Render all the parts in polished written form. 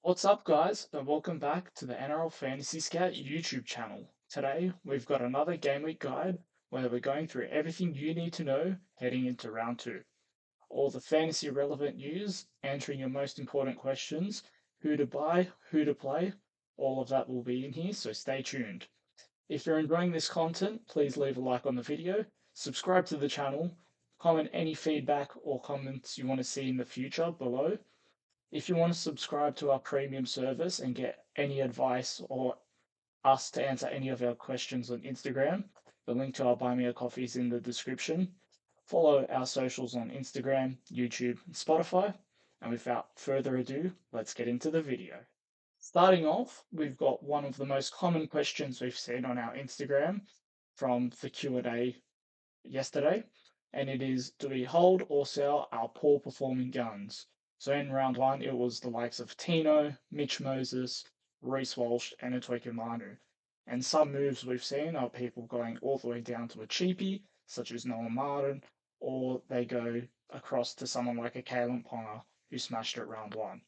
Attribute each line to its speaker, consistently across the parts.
Speaker 1: What's up, guys, and welcome back to the NRL Fantasy Scout YouTube channel. Today, we've got another game week guide where we're going through everything you need to know heading into round two. All the fantasy relevant news, answering your most important questions, who to buy, who to play, all of that will be in here, so stay tuned. If you're enjoying this content, please leave a like on the video, subscribe to the channel, comment any feedback or comments you want to see in the future below. If you want to subscribe to our premium service and get any advice or us to answer any of our questions on Instagram, the link to our Buy Me a Coffee is in the description. Follow our socials on Instagram, YouTube, and Spotify. And without further ado, let's get into the video. Starting off, we've got one of the most common questions we've seen on our Instagram from the Q&A yesterday, and it is, do we hold or sell our poor performing guns? So in round one, it was the likes of Tino, Mitch Moses, Reece Walsh, and Atoika Manu. And some moves we've seen are people going all the way down to a cheapie, such as Noah Martin, or they go across to someone like a Kalen Ponga, who smashed it round one.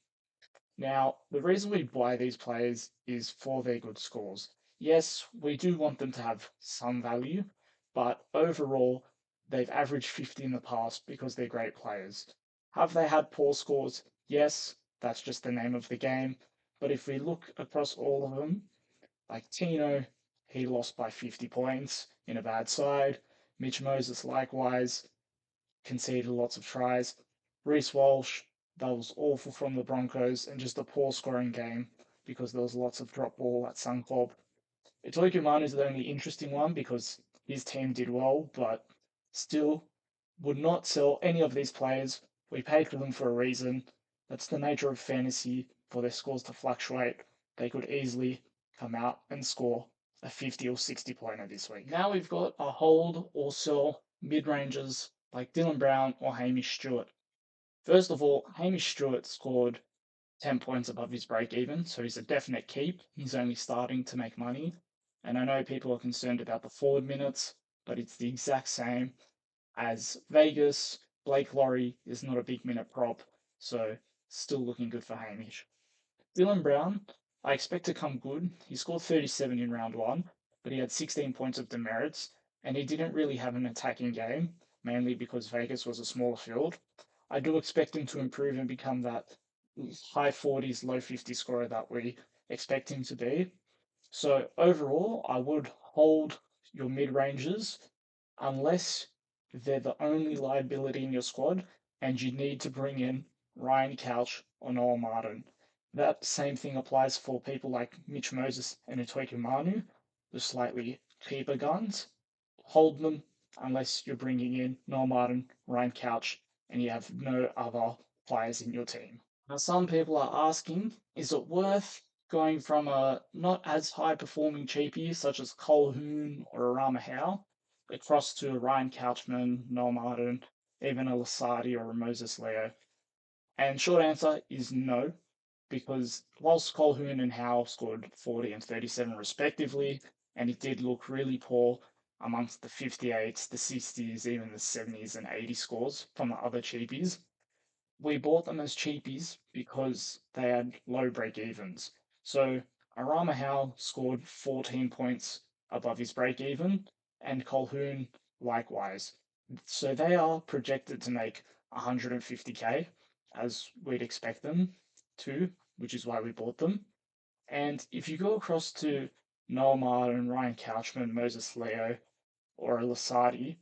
Speaker 1: Now, the reason we buy these players is for their good scores. Yes, we do want them to have some value, but overall, they've averaged 50 in the past because they're great players. Have they had poor scores? Yes, that's just the name of the game. But if we look across all of them, like Tino, he lost by 50 points in a bad side. Mitch Moses, likewise, conceded lots of tries. Reece Walsh, that was awful from the Broncos and just a poor scoring game because there was lots of drop ball at Suncorp. Itoikumanu is the only interesting one because his team did well, but still would not sell any of these players. We paid for them for a reason. That's the nature of fantasy for their scores to fluctuate. They could easily come out and score a 50 or 60 pointer this week. Now we've got a hold or sell mid rangers like Dylan Brown or Hamish Stewart. First of all, Hamish Stewart scored 10 points above his break even, so he's a definite keep. He's only starting to make money. And I know people are concerned about the forward minutes, but it's the exact same as Vegas. Blake Laurie is not a big minute prop, so still looking good for Hamish. Dylan Brown, I expect to come good. He scored 37 in round one, but he had 16 points of demerits, and he didn't really have an attacking game, mainly because Vegas was a smaller field. I do expect him to improve and become that high 40s, low 50s scorer that we expect him to be. So overall, I would hold your mid ranges unless they're the only liability in your squad and you need to bring in Ryan Couch or Noel Martin. That same thing applies for people like Mitch Moses and Atoika Manu, the slightly cheaper guns. Hold them unless you're bringing in Noel Martin, Ryan Couch, and you have no other players in your team. Now, some people are asking, is it worth going from a not as high performing cheapie such as Colhoun or a Rama Howe across to a Ryan Couchman, Noel Martin, even a Lasardi or a Moses Leo? And short answer is no, because whilst Colhoun and Howe scored 40 and 37 respectively, and it did look really poor amongst the 58s, the 60s, even the 70s and 80 scores from the other cheapies, we bought them as cheapies because they had low break evens. So Arama Howe scored 14 points above his break even, and Colhoun likewise. So they are projected to make 150k as we'd expect them to, which is why we bought them. And if you go across to Noel Martin, Ryan Couchman, Moses Leo, or a Lasardi,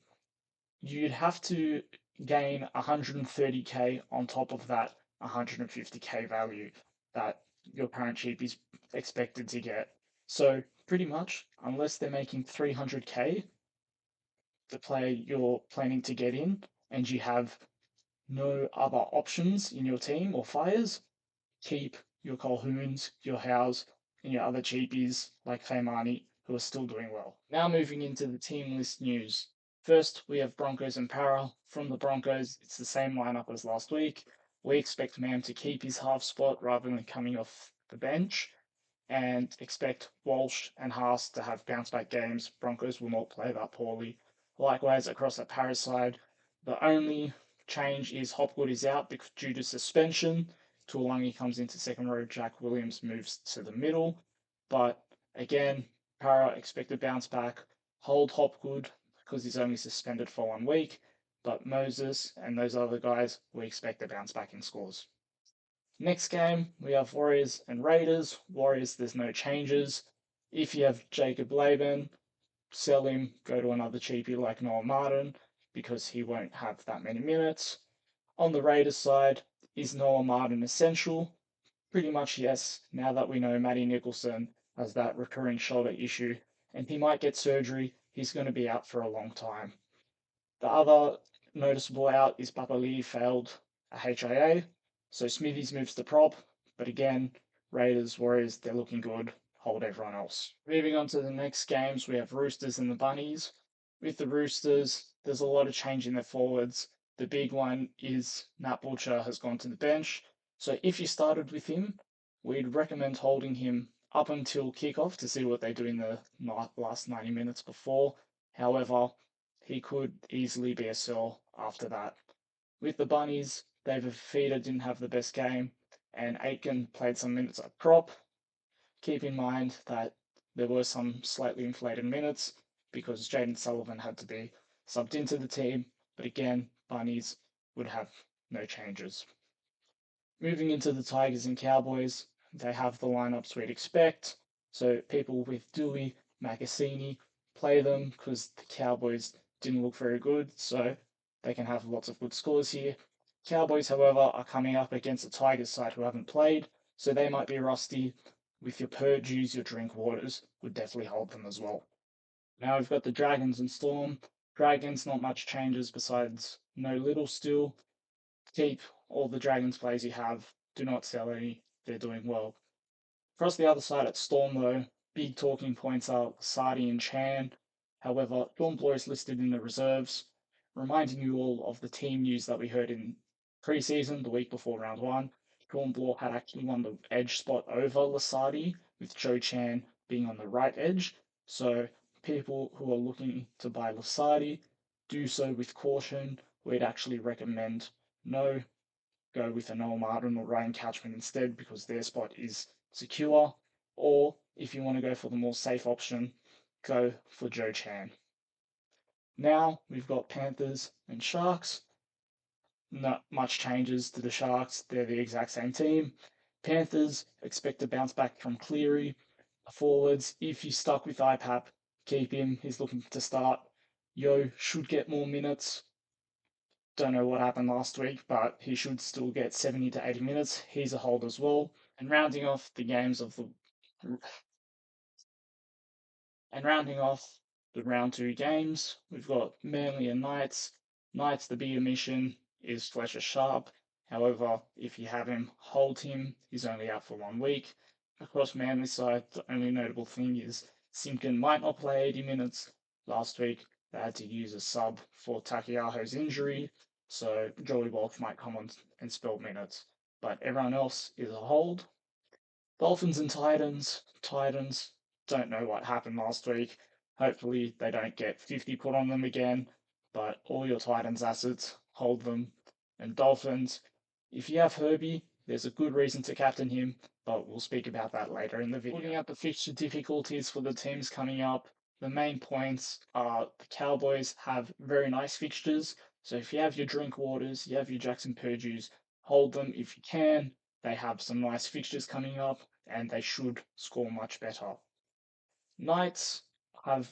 Speaker 1: you'd have to gain 130k on top of that 150k value that your current cheap is expected to get. So pretty much, unless they're making 300k, the player you're planning to get in, and you have no other options in your team or fires, keep your Colhoons, your Hows, and your other cheapies like Feimani who are still doing well. Now moving into the team list news. First, we have Broncos and Para. From the Broncos, it's the same lineup as last week. We expect Mam to keep his half spot rather than coming off the bench, and expect Walsh and Haas to have bounce back games. Broncos will not play that poorly. Likewise, across the Paris side, the only change is Hopgood is out due to suspension. Tuolangi comes into second row, Jack Williams moves to the middle. But again, Para expect to bounce back, hold Hopgood because he's only suspended for 1 week. But Moses and those other guys, we expect to bounce back in scores. Next game, we have Warriors and Raiders. Warriors, there's no changes. If you have Jacob Laban, sell him, go to another cheapie like Noah Martin because he won't have that many minutes. On the Raiders side, is Noah Martin essential? Pretty much yes, now that we know Matty Nicholson has that recurring shoulder issue and he might get surgery, he's going to be out for a long time. The other noticeable out is Papali failed a HIA, so Smithies moves to prop, but again, Raiders, Warriors, they're looking good, hold everyone else. Moving on to the next games, we have Roosters and the Bunnies. With the Roosters, there's a lot of change in their forwards. The big one is Nat Butcher has gone to the bench, so if you started with him, we'd recommend holding him up until kickoff to see what they do in the last 90 minutes before. However, he could easily be a sell after that. With the Bunnies, David Fifita didn't have the best game, and Aitken played some minutes at prop. Keep in mind that there were some slightly inflated minutes because Jaden Sullivan had to be subbed into the team, but again, Bunnies would have no changes. Moving into the Tigers and Cowboys, they have the lineups we'd expect. So people with Dewey, Makasini, play them because the Cowboys didn't look very good, so they can have lots of good scores here. Cowboys, however, are coming up against the Tigers side who haven't played, so they might be rusty. With your Purdues, your Drinkwaters, would definitely hold them as well. Now we've got the Dragons and Storm. Dragons, not much changes besides no little still. Keep all the Dragons players you have. Do not sell any. They're doing well. Across the other side at Storm, though, big talking points are Sadi and Chan. However, Dawn Bloor is listed in the reserves, reminding you all of the team news that we heard in preseason the week before round one. Dawn Bloor had actually won the edge spot over Lasadi, with Joe Chan being on the right edge. So people who are looking to buy Lasadi, do so with caution. We'd actually recommend no, go with a Noel Martin or Ryan Couchman instead because their spot is secure. Or if you want to go for the more safe option, go for Joe Chan. Now we've got Panthers and Sharks. Not much changes to the Sharks. They're the exact same team. Panthers expect to bounce back from Cleary. Forwards, if you stuck with IPAP, keep him. He's looking to start. Yo should get more minutes. Don't know what happened last week, but he should still get 70 to 80 minutes. He's a hold as well. And rounding off the round two games, we've got Manly and Knights. Knights, the bigger mission is Fletcher Sharp. However, if you have him, hold him. He's only out for 1 week. Across Manly side, the only notable thing is Simpkin might not play 80 minutes. Last week, they had to use a sub for Takiaho's injury, so Joey Walsh might come on and spell minutes. But everyone else is a hold. Dolphins and Titans. Titans don't know what happened last week. Hopefully they don't get 50 put on them again. But all your Titans assets, hold them. And Dolphins, if you have Herbie, there's a good reason to captain him, but we'll speak about that later in the video. Looking at the fixture difficulties for the teams coming up, the main points are the Cowboys have very nice fixtures. So if you have your Drinkwaters, you have your Jackson Purdues, hold them if you can. They have some nice fixtures coming up and they should score much better. Knights have,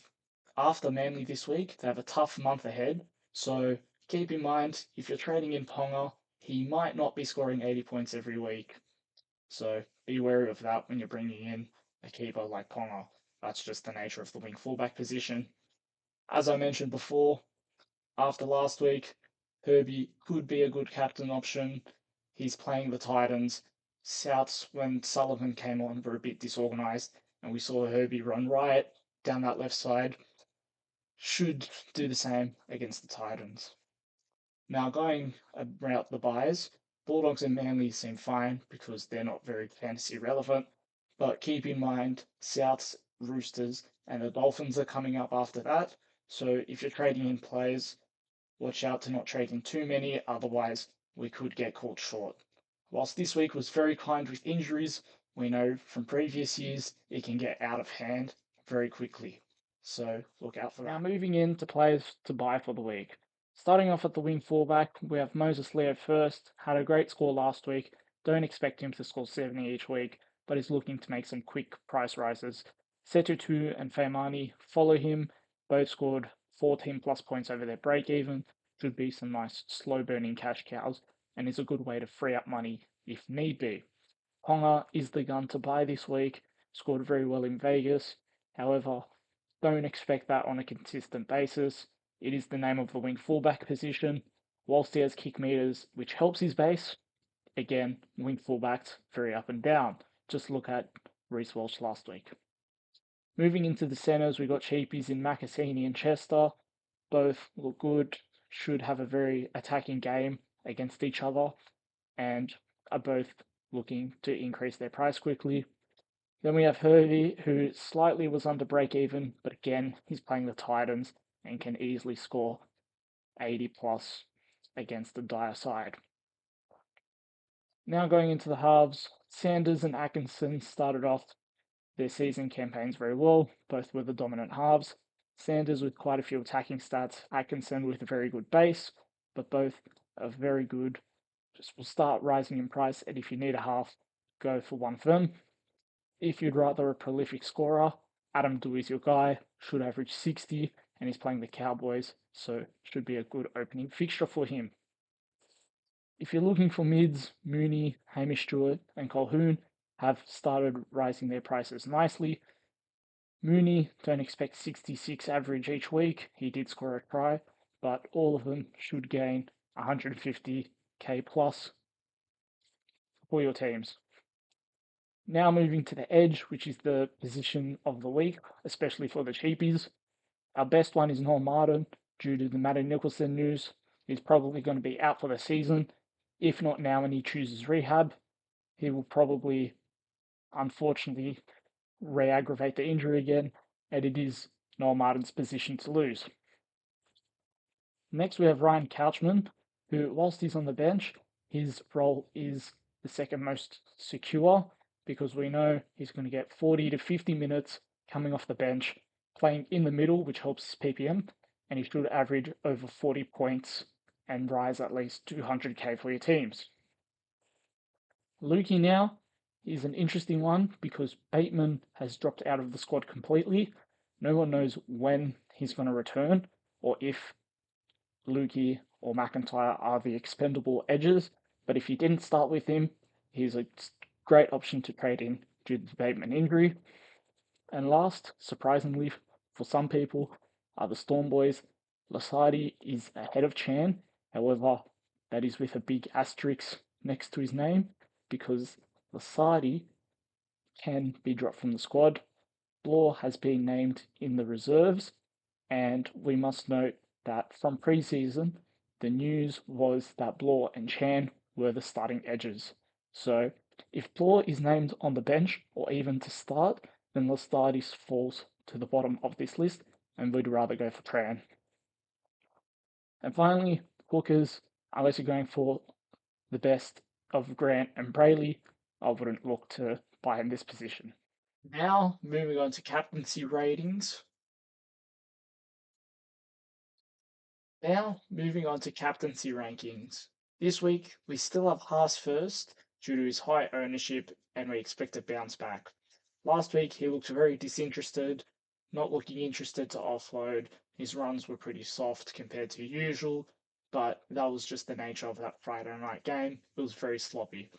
Speaker 1: after Manly this week, they have a tough month ahead. So keep in mind, if you're trading in Ponga, he might not be scoring 80 points every week. So be wary of that when you're bringing in a keeper like Ponga. That's just the nature of the wing fullback position. As I mentioned before, after last week, Herbie could be a good captain option. He's playing the Titans. Souths, when Sullivan came on, were a bit disorganised, and we saw Herbie run riot down that left side. Should do the same against the Titans. Now, going about the buys, Bulldogs and Manly seem fine because they're not very fantasy relevant, but keep in mind, Souths, Roosters, and the Dolphins are coming up after that. So if you're trading in players, watch out to not trade in too many, otherwise we could get caught short. Whilst this week was very kind with injuries, we know from previous years it can get out of hand very quickly. So look out for that. Now moving into players to buy for the week. Starting off at the wing fullback, we have Moses Leo first. Had a great score last week. Don't expect him to score 70 each week, but is looking to make some quick price rises. Setutu and Feimani follow him. Both scored 14 plus points over their break even. Should be some nice slow burning cash cows and is a good way to free up money if need be. Ponga is the gun to buy this week. Scored very well in Vegas. However, don't expect that on a consistent basis. It is the name of the wing fullback position. Whilst he has kick meters, which helps his base, again, wing fullbacks very up and down. Just look at Reece Walsh last week. Moving into the centres, we got cheapies in Makasini and Chester. Both look good, should have a very attacking game against each other, and are both looking to increase their price quickly. Then we have Hervey, who slightly was under break even, but again, he's playing the Titans and can easily score 80 plus against the dire side. Now going into the halves, Sanders and Atkinson started off their season campaigns very well, both were the dominant halves. Sanders with quite a few attacking stats, Atkinson with a very good base, but both are very good. Just will start rising in price, and if you need a half, go for one of them. If you'd rather a prolific scorer, Adam Dewey is your guy, should average 60, and he's playing the Cowboys, so should be a good opening fixture for him. If you're looking for mids, Mooney, Hamish Stewart, and Colquhoun have started rising their prices nicely. Mooney, don't expect 66 average each week. He did score a try, but all of them should gain 150k plus for your teams. Now moving to the edge, which is the position of the week, especially for the cheapies. Our best one is Noel Martin, due to the Matty Nicholson news. He's probably going to be out for the season. If not now and he chooses rehab, he will probably, unfortunately, re-aggravate the injury again, and it is Noel Martin's position to lose. Next, we have Ryan Couchman, who, whilst he's on the bench, his role is the second most secure because we know he's going to get 40 to 50 minutes coming off the bench, playing in the middle, which helps his PPM, and he should average over 40 points and rise at least 200k for your teams. Lukey now is an interesting one because Bateman has dropped out of the squad completely. No one knows when he's going to return or if Lukey or McIntyre are the expendable edges. But if you didn't start with him, he's a great option to trade in due to the Bateman injury. And last, surprisingly for some people, are the Storm Boys. Lasardi is ahead of Chan. However, that is with a big asterisk next to his name because Lasardi can be dropped from the squad. Blore has been named in the reserves, and we must note that from preseason, the news was that Blore and Chan were the starting edges. So if Blore is named on the bench or even to start, then Lasardi falls to the bottom of this list, and we'd rather go for Tran. And finally, hookers, unless you're going for the best of Grant and Brayley, I wouldn't look to buy in this position. Now, moving on to captaincy ratings. Now, moving on to captaincy rankings. This week, we still have Haas first due to his high ownership, and we expect to bounce back. Last week, he looked very disinterested, not looking interested to offload. His runs were pretty soft compared to usual, but that was just the nature of that Friday night game. It was very sloppy.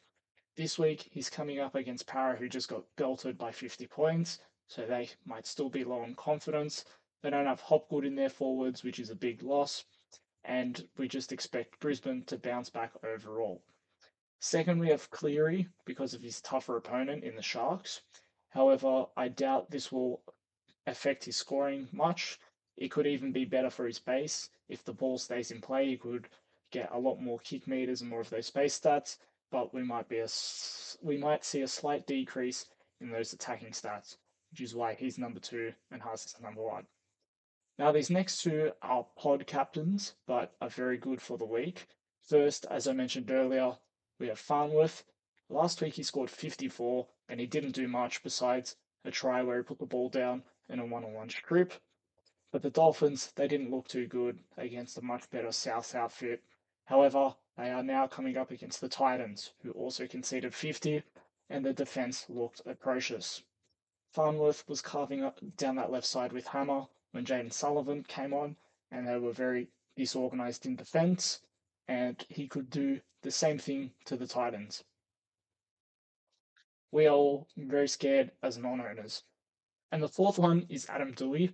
Speaker 1: This week, he's coming up against Para, who just got belted by 50 points, so they might still be low on confidence. They don't have Hopgood in their forwards, which is a big loss, and we just expect Brisbane to bounce back overall. Second, we have Cleary because of his tougher opponent in the Sharks. However, I doubt this will affect his scoring much. It could even be better for his base. If the ball stays in play, he could get a lot more kick meters and more of those space stats, but we might see a slight decrease in those attacking stats, which is why he's number 2 and Haas is number 1. Now, these next two are pod captains, but are very good for the week. First, as I mentioned earlier, we have Farnworth. Last week he scored 54 and he didn't do much besides a try where he put the ball down in a one-on-one strip. But the Dolphins, they didn't look too good against a much better South outfit. However, they are now coming up against the Titans, who also conceded 50, and the defense looked atrocious. Farnworth was carving up down that left side with Hammer when Jaden Sullivan came on, and they were very disorganized in defense, and he could do the same thing to the Titans. We are all very scared as non-owners. And the fourth one is Adam Dewey.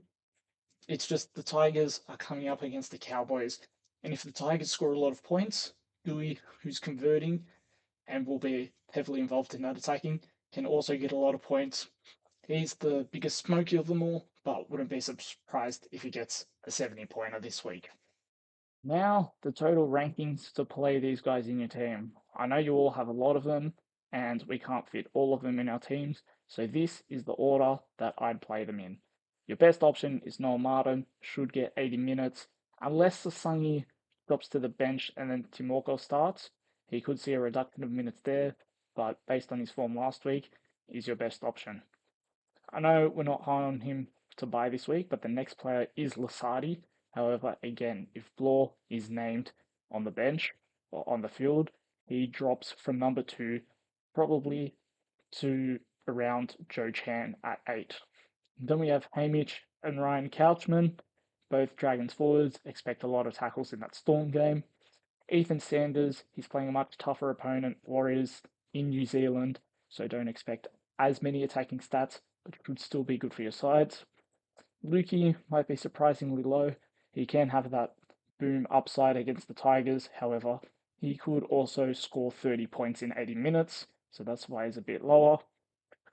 Speaker 1: It's just the Tigers are coming up against the Cowboys, and if the Tigers score a lot of points, Dewey, who's converting and will be heavily involved in that attacking, can also get a lot of points. He's the biggest smoky of them all, but wouldn't be surprised if he gets a 70-pointer this week. Now, the total rankings to play these guys in your team. I know you all have a lot of them, and we can't fit all of them in our teams, so this is the order that I'd play them in. Your best option is Noel Martin, should get 80 minutes, unless Sasangi drops to the bench and then Timoko starts. He could see a reduction of minutes there, but based on his form last week, is your best option. I know we're not high on him to buy this week, but the next player is Lasardi. However, again, if Blore is named on the bench or on the field, he drops from number 2 probably to around Joe Chan at 8. Then we have Hamish and Ryan Couchman, both Dragons forwards, expect a lot of tackles in that Storm game. Ethan Sanders, he's playing a much tougher opponent, Warriors in New Zealand, so don't expect as many attacking stats, but it could still be good for your sides. Lukey might be surprisingly low. He can have that boom upside against the Tigers, however, he could also score 30 points in 80 minutes, so that's why he's a bit lower.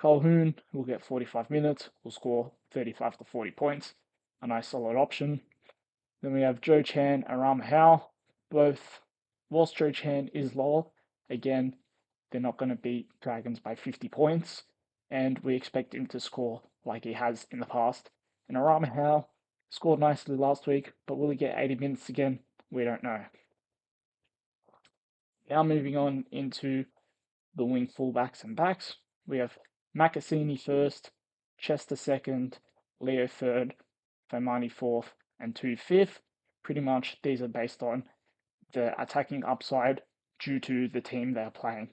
Speaker 1: Calhoun will get 45 minutes, will score 35 to 40 points, a nice solid option. Then we have Joe Chan and Ram Howe, both. Whilst Joe Chan is lower, again, they're not going to beat Dragons by 50 points, and we expect him to score like he has in the past. And Aram Howe scored nicely last week, but will he get 80 minutes again? We don't know. Now moving on into the wing fullbacks and backs, we have Makasini first, Chester second, Leo third, Femani fourth, and 2 fifth. Pretty much these are based on the attacking upside due to the team they're playing.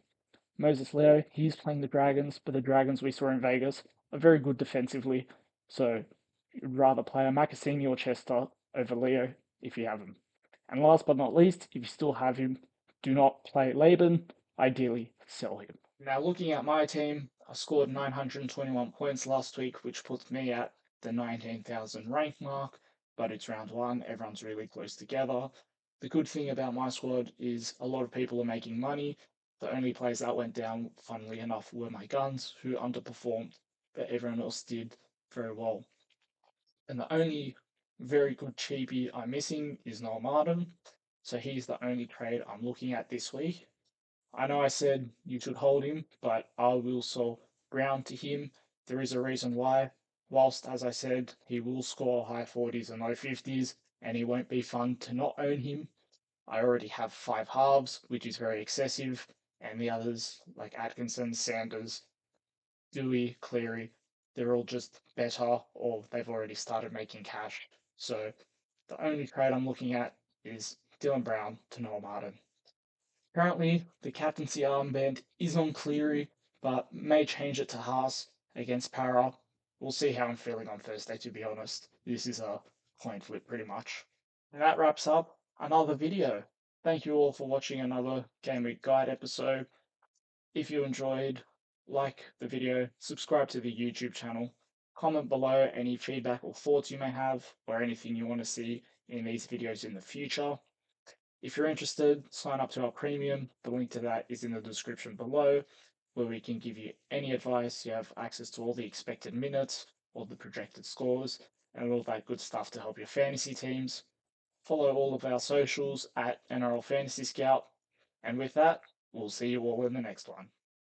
Speaker 1: Moses Leo, he's playing the Dragons, but the Dragons we saw in Vegas are very good defensively, so you'd rather play a Makasini or Chester over Leo if you have him. And last but not least, if you still have him, do not play Laban, ideally sell him. Now looking at my team, I scored 921 points last week, which puts me at the 19,000 rank mark, but it's round 1, everyone's really close together. The good thing about my squad is a lot of people are making money. The only players that went down, funnily enough, were my guns, who underperformed, but everyone else did very well. And the only very good cheapie I'm missing is Noel Martin, so he's the only trade I'm looking at this week. I know I said you should hold him, but I will sell Brown to him. There is a reason why. Whilst, as I said, he will score high 40s and low 50s, and he won't be fun to not own him. I already have 5 halves, which is very excessive, and the others, like Atkinson, Sanders, Dewey, Cleary, they're all just better, or they've already started making cash. So the only trade I'm looking at is Dylan Brown to Noel Martin. Currently, the captaincy armband is on Cleary, but may change it to Haas against Para. We'll see how I'm feeling on Thursday, to be honest. This is a coin flip, pretty much. And that wraps up another video. Thank you all for watching another Game Week Guide episode. If you enjoyed, like the video, subscribe to the YouTube channel, comment below any feedback or thoughts you may have, or anything you want to see in these videos in the future. If you're interested, sign up to our premium. The link to that is in the description below, where we can give you any advice. You have access to all the expected minutes, all the projected scores, and all that good stuff to help your fantasy teams. Follow all of our socials at NRL Fantasy Scout. And with that, we'll see you all in the next one.